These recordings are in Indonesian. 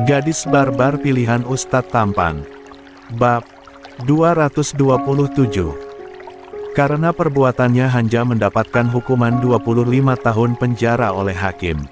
Gadis barbar pilihan Ustadz tampan. Bab 227. Karena perbuatannya Hanja mendapatkan hukuman 25 tahun penjara oleh hakim.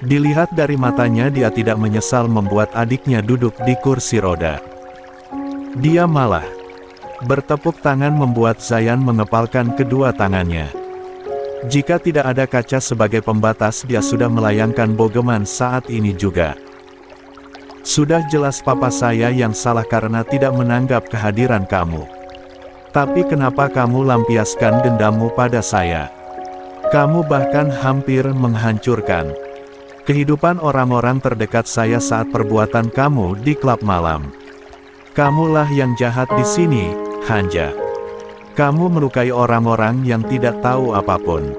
Dilihat dari matanya, dia tidak menyesal membuat adiknya duduk di kursi roda. Dia malah bertepuk tangan membuat Zayan mengepalkan kedua tangannya. Jika tidak ada kaca sebagai pembatas, dia sudah melayangkan bogeman saat ini juga. Sudah jelas papa saya yang salah karena tidak menanggap kehadiran kamu. Tapi kenapa kamu lampiaskan dendammu pada saya? Kamu bahkan hampir menghancurkan kehidupan orang-orang terdekat saya saat perbuatan kamu di klub malam. Kamulah yang jahat di sini, Hanja. Kamu melukai orang-orang yang tidak tahu apapun.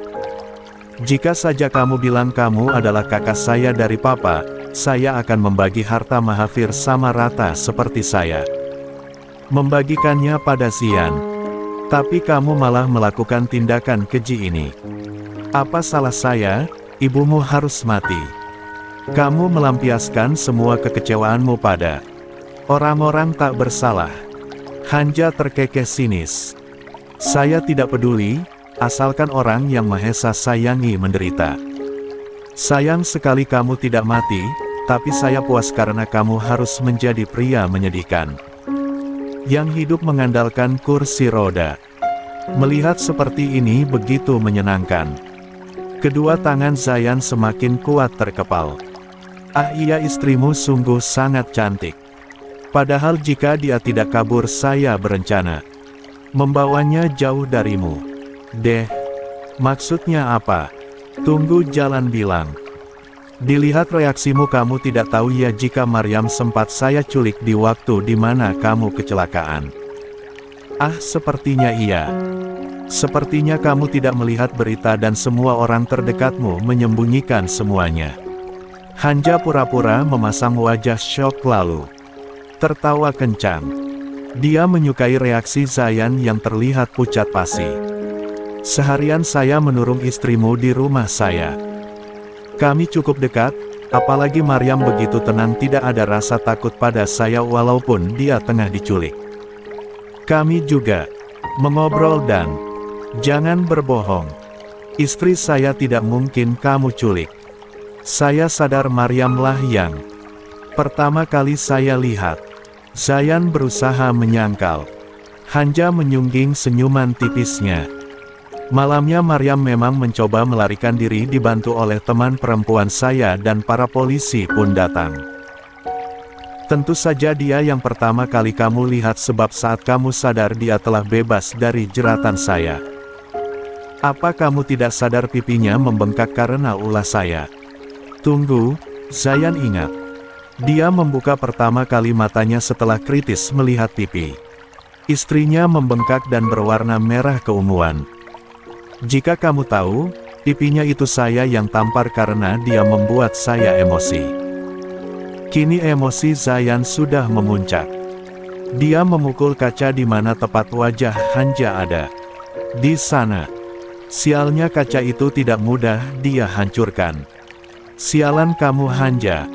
Jika saja kamu bilang kamu adalah kakak saya dari papa, saya akan membagi harta Mahafir sama rata seperti saya membagikannya pada Zian. Tapi kamu malah melakukan tindakan keji ini. Apa salah saya? Ibumu harus mati. Kamu melampiaskan semua kekecewaanmu pada orang-orang tak bersalah. Hanja terkekeh sinis. Saya tidak peduli, asalkan orang yang Mahesa sayangi menderita. Sayang sekali kamu tidak mati, tapi saya puas karena kamu harus menjadi pria menyedihkan yang hidup mengandalkan kursi roda. Melihat seperti ini begitu menyenangkan. Kedua tangan Zayan semakin kuat terkepal. Ah iya, istrimu sungguh sangat cantik. Padahal jika dia tidak kabur, saya berencana membawanya jauh darimu. Deh, maksudnya apa? Tunggu jalan bilang. Dilihat reaksimu, kamu tidak tahu ya jika Maryam sempat saya culik di waktu di mana kamu kecelakaan. Ah, sepertinya iya. Sepertinya kamu tidak melihat berita dan semua orang terdekatmu menyembunyikan semuanya. Hanja pura-pura memasang wajah syok lalu tertawa kencang. Dia menyukai reaksi Zayan yang terlihat pucat pasi. Seharian saya menurung istrimu di rumah saya. Kami cukup dekat, apalagi Maryam begitu tenang, tidak ada rasa takut pada saya walaupun dia tengah diculik. Kami juga mengobrol dan jangan berbohong. Istri saya tidak mungkin kamu culik. Saya sadar Maryamlah yang pertama kali saya lihat. Zayan berusaha menyangkal. Hanja menyungging senyuman tipisnya. Malamnya Maryam memang mencoba melarikan diri, dibantu oleh teman perempuan saya dan para polisi pun datang. Tentu saja dia yang pertama kali kamu lihat sebab saat kamu sadar dia telah bebas dari jeratan saya. Apa kamu tidak sadar pipinya membengkak karena ulah saya? Tunggu, Zayan ingat. Dia membuka pertama kali matanya setelah kritis melihat pipi istrinya membengkak dan berwarna merah keunguan. Jika kamu tahu, pipinya itu saya yang tampar karena dia membuat saya emosi. Kini emosi Zayan sudah memuncak. Dia memukul kaca di mana tepat wajah Hanja ada. Di sana. Sialnya kaca itu tidak mudah dia hancurkan. Sialan kamu Hanja.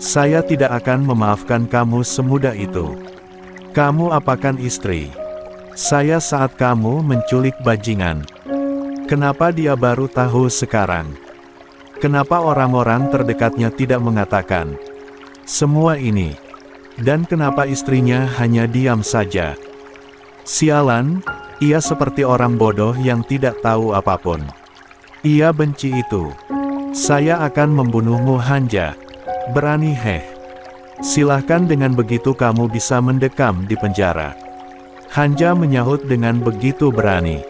Saya tidak akan memaafkan kamu semudah itu. Kamu apakan istri saya saat kamu menculik bajingan? Kenapa dia baru tahu sekarang? Kenapa orang-orang terdekatnya tidak mengatakan semua ini? Dan kenapa istrinya hanya diam saja? Sialan, ia seperti orang bodoh yang tidak tahu apapun. Ia benci itu. Saya akan membunuhmu Hanja. Berani heh. Silahkan, dengan begitu kamu bisa mendekam di penjara. Hanja menyahut dengan begitu berani.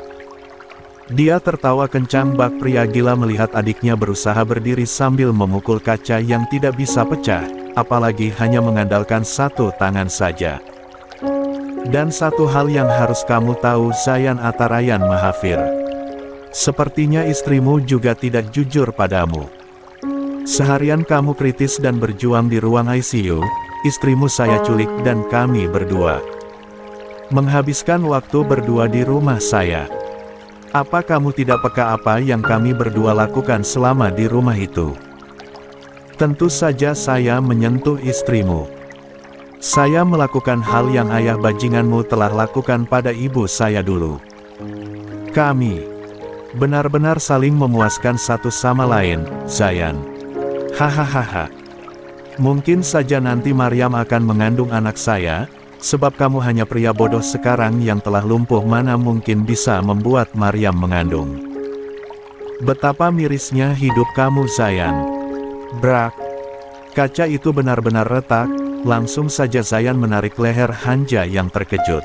Dia tertawa kencang. Bak pria gila melihat adiknya berusaha berdiri sambil memukul kaca yang tidak bisa pecah, apalagi hanya mengandalkan satu tangan saja. Dan satu hal yang harus kamu tahu Zayan Atarayan Mahafir. Sepertinya istrimu juga tidak jujur padamu. Seharian kamu kritis dan berjuang di ruang ICU, istrimu saya culik dan kami berdua menghabiskan waktu berdua di rumah saya. Apa kamu tidak peka apa yang kami berdua lakukan selama di rumah itu? Tentu saja saya menyentuh istrimu. Saya melakukan hal yang ayah bajinganmu telah lakukan pada ibu saya dulu. Kami benar-benar saling memuaskan satu sama lain, Zayan. Hahaha. Mungkin saja nanti Maryam akan mengandung anak saya, sebab kamu hanya pria bodoh sekarang yang telah lumpuh mana mungkin bisa membuat Maryam mengandung. Betapa mirisnya hidup kamu, Zayan. Brak. Kaca itu benar-benar retak. Langsung saja Zayan menarik leher Hanja yang terkejut.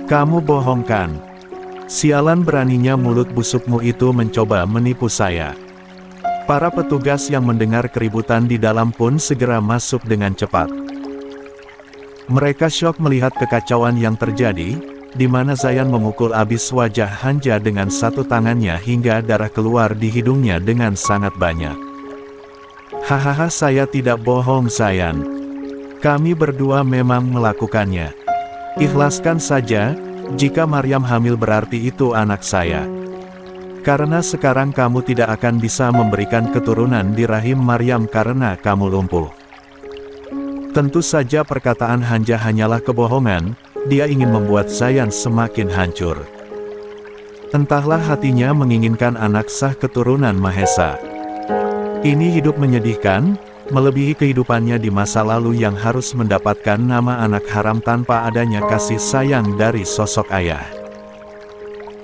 Kamu bohongkan. Sialan beraninya mulut busukmu itu mencoba menipu saya. Para petugas yang mendengar keributan di dalam pun segera masuk dengan cepat. Mereka syok melihat kekacauan yang terjadi, di mana Zayan memukul abis wajah Hanja dengan satu tangannya hingga darah keluar di hidungnya dengan sangat banyak. Hahaha, saya tidak bohong, Zayan. Kami berdua memang melakukannya. Ikhlaskan saja, jika Maryam hamil berarti itu anak saya. Karena sekarang kamu tidak akan bisa memberikan keturunan di rahim Maryam karena kamu lumpuh. Tentu saja perkataan Hanja hanyalah kebohongan, dia ingin membuat Zayan semakin hancur. Entahlah hatinya menginginkan anak sah keturunan Mahesa. Ini hidup menyedihkan, melebihi kehidupannya di masa lalu yang harus mendapatkan nama anak haram tanpa adanya kasih sayang dari sosok ayah.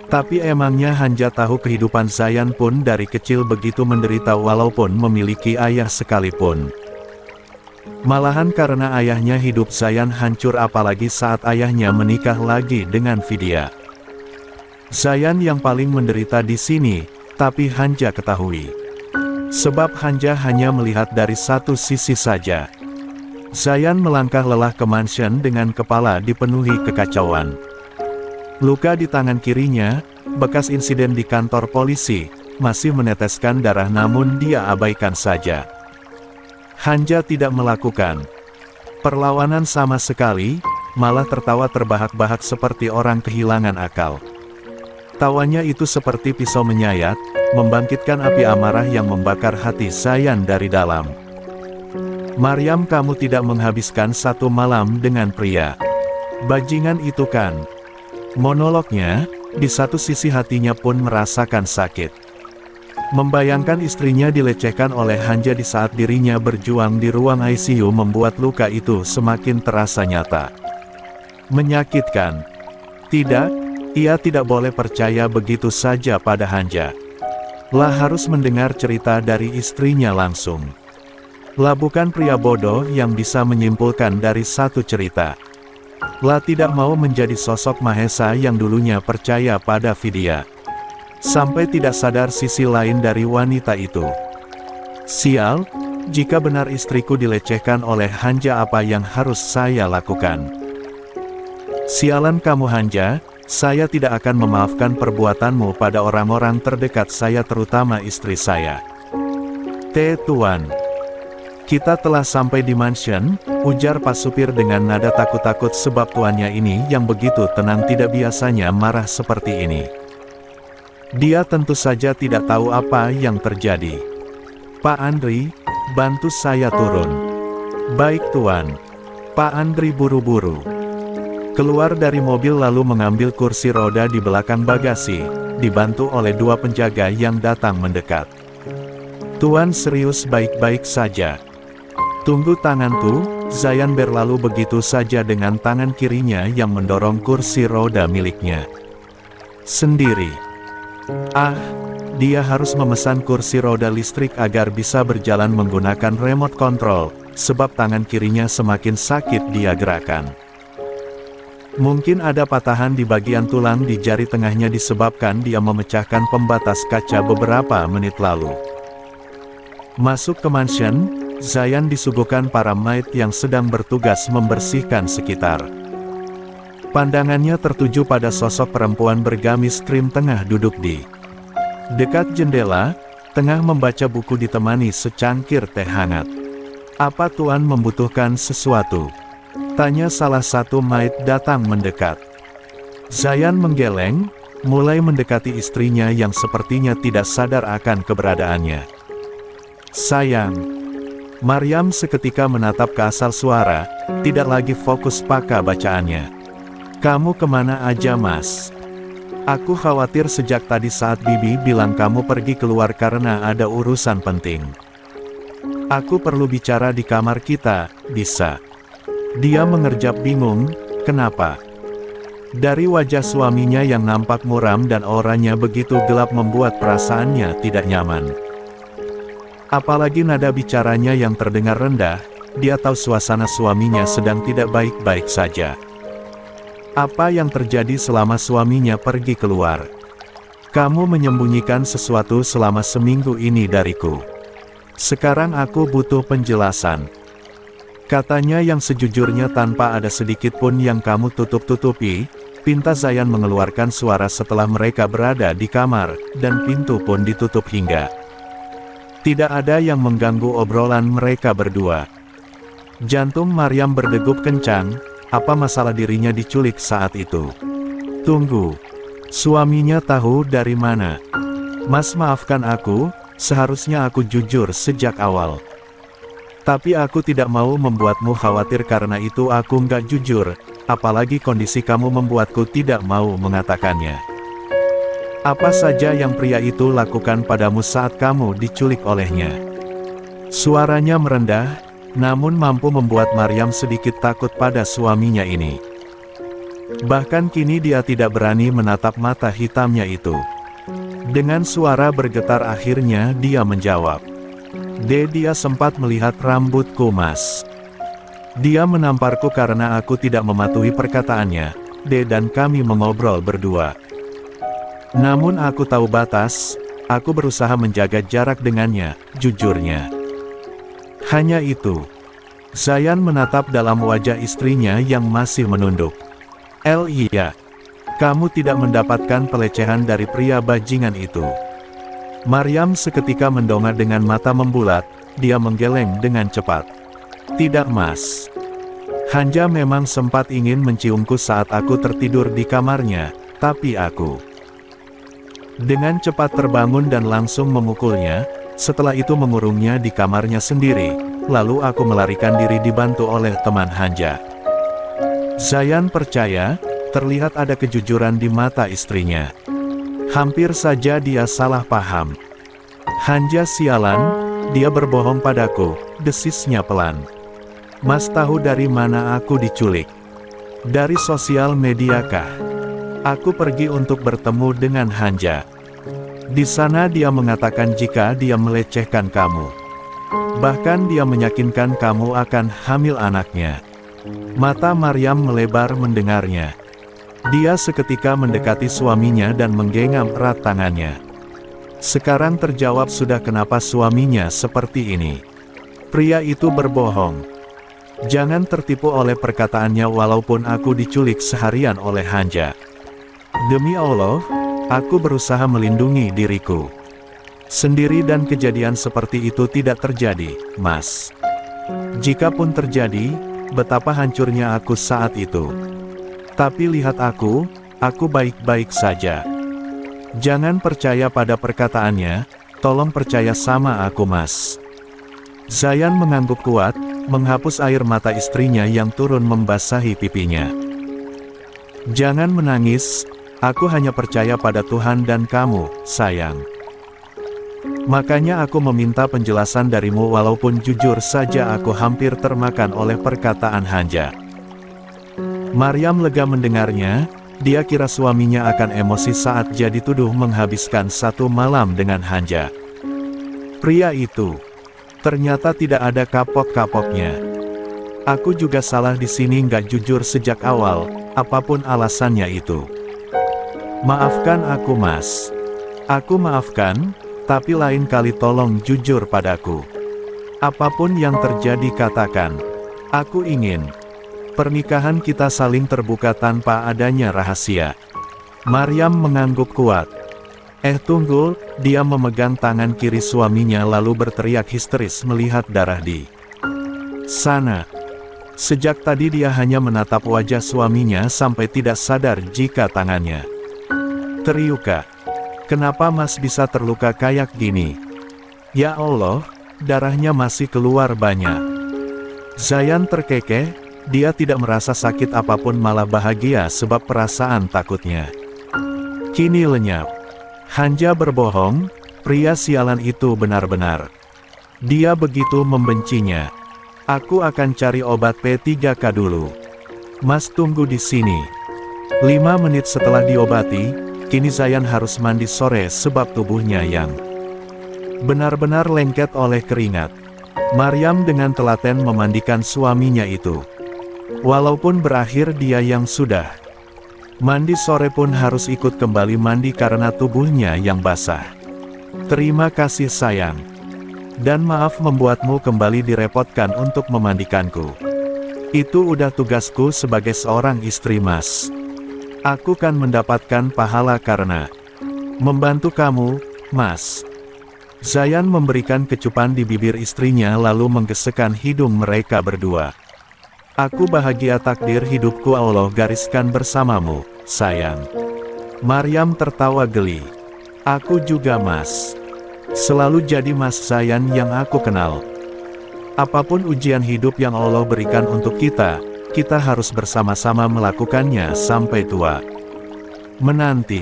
Tapi emangnya Hanja tahu kehidupan Zayan pun dari kecil begitu menderita walaupun memiliki ayah sekalipun. Malahan karena ayahnya hidup Zayan hancur apalagi saat ayahnya menikah lagi dengan Vidya. Zayan yang paling menderita di sini, tapi Hanja ketahui. Sebab Hanja hanya melihat dari satu sisi saja. Zayan melangkah lelah ke mansion dengan kepala dipenuhi kekacauan. Luka di tangan kirinya, bekas insiden di kantor polisi, masih meneteskan darah namun dia abaikan saja. Hanja tidak melakukan perlawanan sama sekali, malah tertawa terbahak-bahak seperti orang kehilangan akal. Tawanya itu seperti pisau menyayat, membangkitkan api amarah yang membakar hati Zayan dari dalam. Maryam, kamu tidak menghabiskan satu malam dengan pria bajingan itu kan? Monolognya, di satu sisi hatinya pun merasakan sakit. Membayangkan istrinya dilecehkan oleh Hanja di saat dirinya berjuang di ruang ICU membuat luka itu semakin terasa nyata. Menyakitkan. Tidak. Ia tidak boleh percaya begitu saja pada Hanja. Lah harus mendengar cerita dari istrinya langsung. Lah bukan pria bodoh yang bisa menyimpulkan dari satu cerita. Lah tidak mau menjadi sosok Mahesa yang dulunya percaya pada Vidya. Sampai tidak sadar sisi lain dari wanita itu. Sial, jika benar istriku dilecehkan oleh Hanja apa yang harus saya lakukan? Sialan kamu Hanja. Saya tidak akan memaafkan perbuatanmu pada orang-orang terdekat saya terutama istri saya. Tuan. Kita telah sampai di mansion, ujar Pak Supir dengan nada takut-takut sebab tuannya ini yang begitu tenang tidak biasanya marah seperti ini. Dia tentu saja tidak tahu apa yang terjadi. Pak Andri, bantu saya turun. Baik Tuan. Pak Andri buru-buru keluar dari mobil lalu mengambil kursi roda di belakang bagasi, dibantu oleh dua penjaga yang datang mendekat. Tuan serius baik-baik saja. Tunggu tangan tuh, Zayan berlalu begitu saja dengan tangan kirinya yang mendorong kursi roda miliknya sendiri. Ah, dia harus memesan kursi roda listrik agar bisa berjalan menggunakan remote control, sebab tangan kirinya semakin sakit dia gerakan. Mungkin ada patahan di bagian tulang di jari tengahnya disebabkan dia memecahkan pembatas kaca beberapa menit lalu. Masuk ke mansion, Zayan disuguhkan para maid yang sedang bertugas membersihkan sekitar. Pandangannya tertuju pada sosok perempuan bergamis krim tengah duduk di dekat jendela, tengah membaca buku ditemani secangkir teh hangat. Apa Tuan membutuhkan sesuatu? Tanya salah satu maid datang mendekat. Zayan menggeleng, mulai mendekati istrinya yang sepertinya tidak sadar akan keberadaannya. Sayang, Maryam seketika menatap ke asal suara, tidak lagi fokus pada bacaannya. Kamu kemana aja Mas? Aku khawatir sejak tadi saat Bibi bilang kamu pergi keluar karena ada urusan penting. Aku perlu bicara di kamar kita, bisa? Dia mengerjap bingung, kenapa? Dari wajah suaminya yang nampak muram dan auranya begitu gelap membuat perasaannya tidak nyaman. Apalagi nada bicaranya yang terdengar rendah, dia tahu suasana suaminya sedang tidak baik-baik saja. Apa yang terjadi selama suaminya pergi keluar? Kamu menyembunyikan sesuatu selama seminggu ini dariku. Sekarang aku butuh penjelasan. Katanya yang sejujurnya tanpa ada sedikit pun yang kamu tutup-tutupi. Pinta Zayan mengeluarkan suara setelah mereka berada di kamar, dan pintu pun ditutup hingga tidak ada yang mengganggu obrolan mereka berdua. Jantung Maryam berdegup kencang, apa masalah dirinya diculik saat itu? Tunggu, suaminya tahu dari mana? Mas maafkan aku, seharusnya aku jujur sejak awal. Tapi aku tidak mau membuatmu khawatir karena itu aku nggak jujur, apalagi kondisi kamu membuatku tidak mau mengatakannya. Apa saja yang pria itu lakukan padamu saat kamu diculik olehnya? Suaranya merendah, namun mampu membuat Maryam sedikit takut pada suaminya ini. Bahkan kini dia tidak berani menatap mata hitamnya itu. Dengan suara bergetar akhirnya dia menjawab. Dia sempat melihat rambutku Mas. Dia menamparku karena aku tidak mematuhi perkataannya, dan kami mengobrol berdua. Namun aku tahu batas, aku berusaha menjaga jarak dengannya, jujurnya. Hanya itu. Zayan menatap dalam wajah istrinya yang masih menunduk. Iya, kamu tidak mendapatkan pelecehan dari pria bajingan itu. Maryam seketika mendongak dengan mata membulat, dia menggeleng dengan cepat. Tidak Mas. Hanja memang sempat ingin menciumku saat aku tertidur di kamarnya, tapi aku dengan cepat terbangun dan langsung memukulnya, setelah itu mengurungnya di kamarnya sendiri, lalu aku melarikan diri dibantu oleh teman Hanja. Zayan percaya, terlihat ada kejujuran di mata istrinya. Hampir saja dia salah paham. Hanja sialan, dia berbohong padaku, desisnya pelan. Mas tahu dari mana aku diculik? Dari sosial media kah? Aku pergi untuk bertemu dengan Hanja. Di sana dia mengatakan jika dia melecehkan kamu. Bahkan dia meyakinkan kamu akan hamil anaknya. Mata Maryam melebar mendengarnya. Dia seketika mendekati suaminya dan menggenggam erat tangannya. Sekarang terjawab sudah kenapa suaminya seperti ini. Pria itu berbohong. Jangan tertipu oleh perkataannya walaupun aku diculik seharian oleh Hanja. Demi Allah, aku berusaha melindungi diriku sendiri dan kejadian seperti itu tidak terjadi, Mas. Jikapun terjadi, betapa hancurnya aku saat itu. Tapi lihat aku baik-baik saja. Jangan percaya pada perkataannya, tolong percaya sama aku Mas. Zayan mengangguk kuat, menghapus air mata istrinya yang turun membasahi pipinya. Jangan menangis. Aku hanya percaya pada Tuhan dan kamu, sayang. Makanya aku meminta penjelasan darimu walaupun jujur saja aku hampir termakan oleh perkataan Hanja. Maryam lega mendengarnya, dia kira suaminya akan emosi saat jadi tuduh menghabiskan satu malam dengan Hanja. Pria itu, ternyata tidak ada kapok-kapoknya. Aku juga salah di sini nggak jujur sejak awal, apapun alasannya itu. Maafkan aku Mas. Aku maafkan, tapi lain kali tolong jujur padaku. Apapun yang terjadi katakan. Aku ingin pernikahan kita saling terbuka tanpa adanya rahasia. Maryam mengangguk kuat. Tunggu, dia memegang tangan kiri suaminya lalu berteriak histeris melihat darah di sana. Sejak tadi dia hanya menatap wajah suaminya sampai tidak sadar jika tangannya teriuka. Kenapa Mas bisa terluka kayak gini? Ya Allah, darahnya masih keluar banyak. Zayan terkekeh, dia tidak merasa sakit apapun malah bahagia sebab perasaan takutnya kini lenyap. Hanja berbohong, pria sialan itu benar-benar. Dia begitu membencinya. Aku akan cari obat P3K dulu. Mas tunggu di sini. 5 menit setelah diobati, kini Zayan harus mandi sore sebab tubuhnya yang benar-benar lengket oleh keringat. Maryam dengan telaten memandikan suaminya itu. Walaupun berakhir dia yang sudah mandi sore pun harus ikut kembali mandi karena tubuhnya yang basah. Terima kasih sayang. Dan maaf membuatmu kembali direpotkan untuk memandikanku. Itu udah tugasku sebagai seorang istri Mas. Aku kan mendapatkan pahala karena membantu kamu, Mas. Zayan memberikan kecupan di bibir istrinya lalu menggesekkan hidung mereka berdua. Aku bahagia takdir hidupku Allah gariskan bersamamu, sayang. Maryam tertawa geli. Aku juga Mas. Selalu jadi Mas Zayan yang aku kenal. Apapun ujian hidup yang Allah berikan untuk kita, kita harus bersama-sama melakukannya sampai tua. Menanti.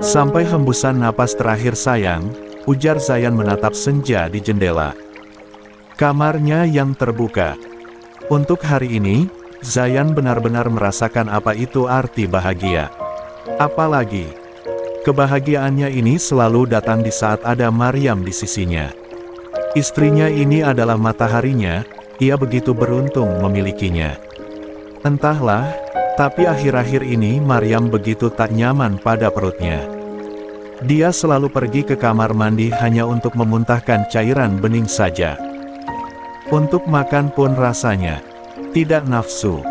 Sampai hembusan napas terakhir sayang, ujar Zayan menatap senja di jendela kamarnya yang terbuka. Untuk hari ini, Zayan benar-benar merasakan apa itu arti bahagia. Apalagi, kebahagiaannya ini selalu datang di saat ada Maryam di sisinya. Istrinya ini adalah mataharinya, ia begitu beruntung memilikinya. Entahlah, tapi akhir-akhir ini Maryam begitu tak nyaman pada perutnya. Dia selalu pergi ke kamar mandi hanya untuk memuntahkan cairan bening saja. Untuk makan pun rasanya tidak nafsu.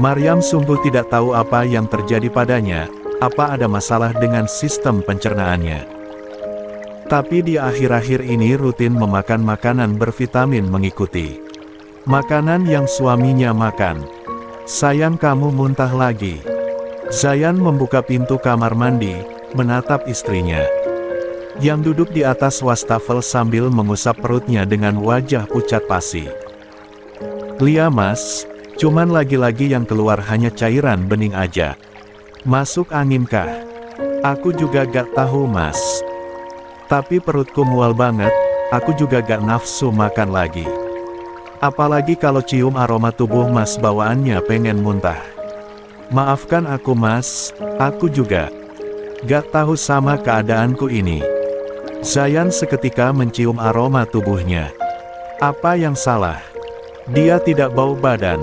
Maryam sungguh tidak tahu apa yang terjadi padanya, apa ada masalah dengan sistem pencernaannya. Tapi di akhir-akhir ini rutin memakan makanan bervitamin mengikuti makanan yang suaminya makan. Sayang kamu muntah lagi. Zayan membuka pintu kamar mandi, menatap istrinya yang duduk di atas wastafel sambil mengusap perutnya dengan wajah pucat pasi. Lia Mas, cuman lagi-lagi yang keluar hanya cairan bening aja. Masuk angin kah? Aku juga gak tahu Mas. Tapi perutku mual banget, aku juga gak nafsu makan lagi. Apalagi kalau cium aroma tubuh Mas bawaannya pengen muntah. Maafkan aku Mas, aku juga gak tahu sama keadaanku ini. Zayan seketika mencium aroma tubuhnya. Apa yang salah? Dia tidak bau badan.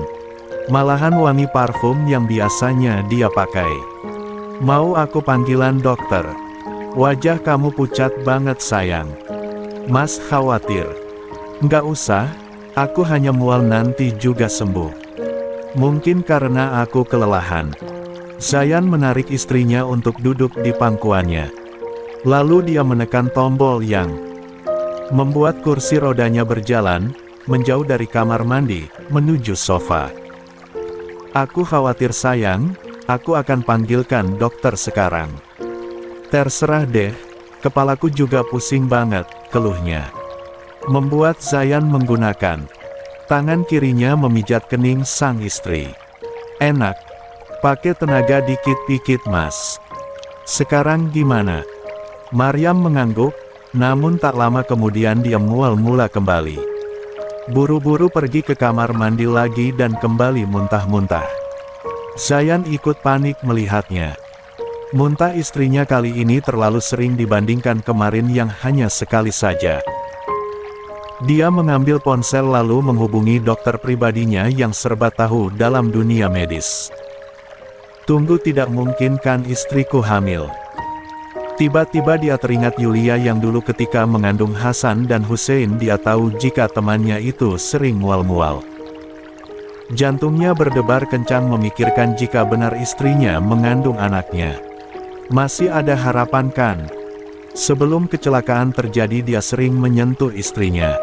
Malahan wangi parfum yang biasanya dia pakai. Mau aku panggilan dokter? Wajah kamu pucat banget sayang. Mas khawatir. Nggak usah, aku hanya mual nanti juga sembuh. Mungkin karena aku kelelahan. Zayan menarik istrinya untuk duduk di pangkuannya. Lalu dia menekan tombol yang membuat kursi rodanya berjalan, menjauh dari kamar mandi, menuju sofa. Aku khawatir sayang, aku akan panggilkan dokter sekarang. Terserah deh, kepalaku juga pusing banget, keluhnya. Membuat Zayan menggunakan tangan kirinya memijat kening sang istri. Enak, pakai tenaga dikit-dikit Mas. Sekarang gimana? Maryam mengangguk, namun tak lama kemudian dia mual mula kembali. Buru-buru pergi ke kamar mandi lagi dan kembali muntah-muntah. Zayan ikut panik melihatnya. Muntah istrinya kali ini terlalu sering dibandingkan kemarin yang hanya sekali saja. Dia mengambil ponsel lalu menghubungi dokter pribadinya yang serba tahu dalam dunia medis. Tunggu, tidak mungkin kan istriku hamil? Tiba-tiba dia teringat Yulia yang dulu ketika mengandung Hasan dan Hussein dia tahu jika temannya itu sering mual-mual. Jantungnya berdebar kencang memikirkan jika benar istrinya mengandung anaknya. Masih ada harapan kan? Sebelum kecelakaan terjadi dia sering menyentuh istrinya.